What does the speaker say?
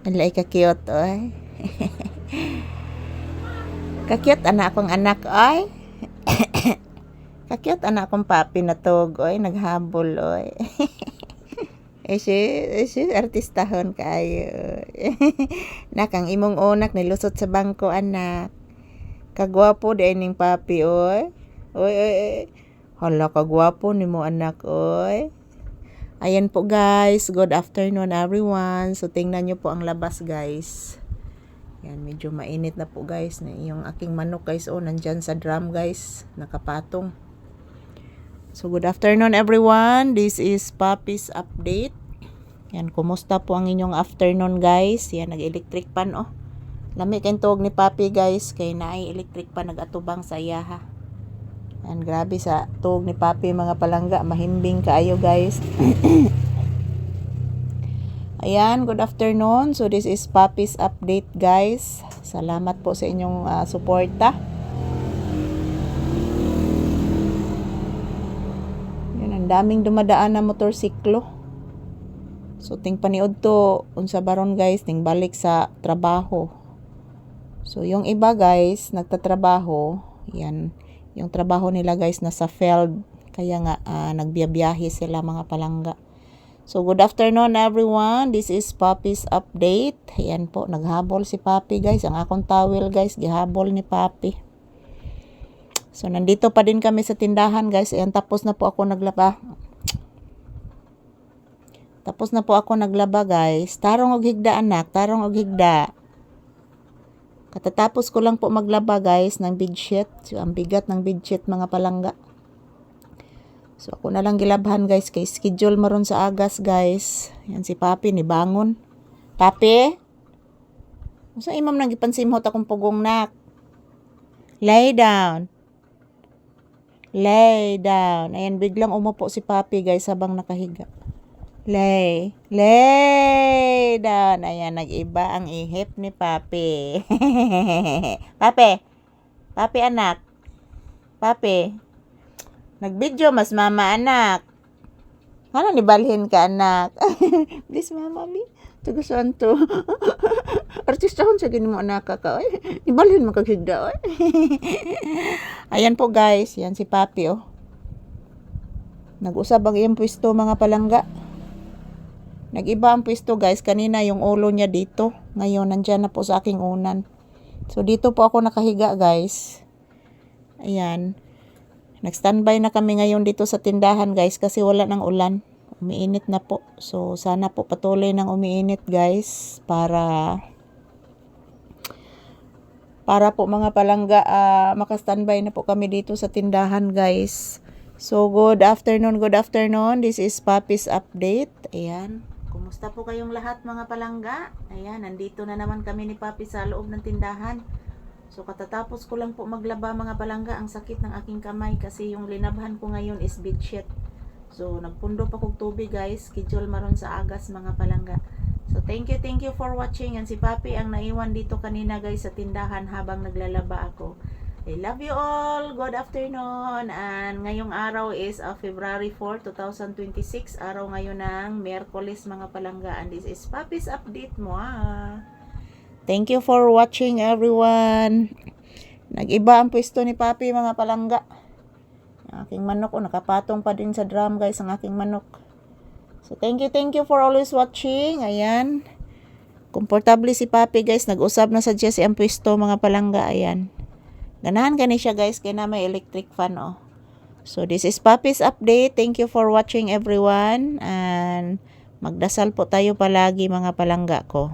Alay ka-cute, oy. Ka-cute anak akong anak, oy. Ka-cute anak akong papi na tog, oy. Naghabol, oy. Artistahon kayo. Nakang imong unak nilusot sa bangko, anak. Kagwapo di ning papi, oy. Oy, oy, oy. Hala, kagwapo ni mo, anak, oy. Ayan po, guys. Good afternoon, everyone. So, tingnan nyo po ang labas, guys. Yan, medyo mainit na po, guys. Yung aking manok, guys, nandyan sa drum, guys. Nakapatong. So, good afternoon, everyone. This is Papi's update. Yan, kumusta po ang inyong afternoon, guys? Yan, nag-electric pan, Lami kayong tuwag ni Papi, guys. Kaya na ay electric pan nag-atubang sa iya, ha. Yan, grabe sa tuwag ni Papi, mga palangga. Mahimbing kaayo, guys. Ayan, good afternoon. So, this is Papi's update, guys. Salamat po sa inyong suporta. Yan, ang daming dumadaan na motorsiklo. So, ting paniod to, unsa baron, guys, ting balik sa trabaho. So, yung iba, guys, nagtatrabaho. Yan, yung trabaho nila, guys, nasa field. Kaya nga, nagbiyabiyahe sila, mga palangga. So, good afternoon, everyone. This is Papi's update. Ayan po, naghabol si Papi, guys. Ang akong towel, guys, gihabol ni Papi. So, nandito pa din kami sa tindahan, guys. Ayan, tapos na po ako naglaba. Guys. Tarong og higda, anak. Tarong og higda. Katatapos ko lang po maglaba, guys, ng bedsheet. So, ang bigat ng bedsheet, mga palangga. So, ako na lang gilabhan, guys, kay schedule maron sa agas, guys. Yan si Papi, ni bangon. Papi? Sa imam nang gipansimhot akong pugong, nak. Lay down. Lay down. Ayan, biglang umupo si Papi, guys, habang nakahiga. Lay down. Ayan, nag-iba ang ihip ni Papi. Papi, anak. Papi. Nag-video, mas mama, anak. Ano, nibalhin ka, anak? Please, mama, mi. Tugusan to. Artistahon sa gini mo, anak ka, oy. Nibalhin mo kaghigda, oy. Ayan po, guys. Yan si Papi, Nag-usab ang iyang pwesto, mga palangga. Nag-iba ang pwesto, guys. Kanina yung ulo niya dito. Ngayon, nandyan na po sa aking unan. So, dito po ako nakahiga, guys. Ayan. Nag-standby na kami ngayon dito sa tindahan, guys, kasi wala nang ulan. Umiinit na po. So, sana po patuloy nang umiinit, guys, para po mga palangga, maka-standby na po kami dito sa tindahan, guys. So, good afternoon. This is Papi's update. Ayan. Kumusta po kayong lahat, mga palangga? Ayan, nandito na naman kami ni Papi sa loob ng tindahan. So, katatapos ko lang po maglaba, mga palangga. Ang sakit ng aking kamay kasi yung linabhan ko ngayon is bedsheet. So, nagpundo pa kong tubig, guys. Schedule maron sa agas, mga palangga. So, thank you for watching. Yan si Papi ang naiwan dito kanina, guys, sa tindahan habang naglalaba ako. I love you all. Good afternoon. And ngayong araw is February 4, 2026. Araw ngayon ng Miyerkules, mga palangga. And this is Papi's update mo, Thank you for watching, everyone. Nag-iba ang pwesto ni Papi, mga palangga. Ang aking manok, nakapatong pa din sa drum, guys, ang aking manok. So, thank you for always watching. Ayan. Komportable si Papi, guys. Nag-usab na sa siya ang pwesto, mga palangga. Ayan. Ganahan ka ni siya, guys, kaya na may electric fan, So, this is Papi's update. Thank you for watching, everyone. And magdasal po tayo palagi, mga palangga ko.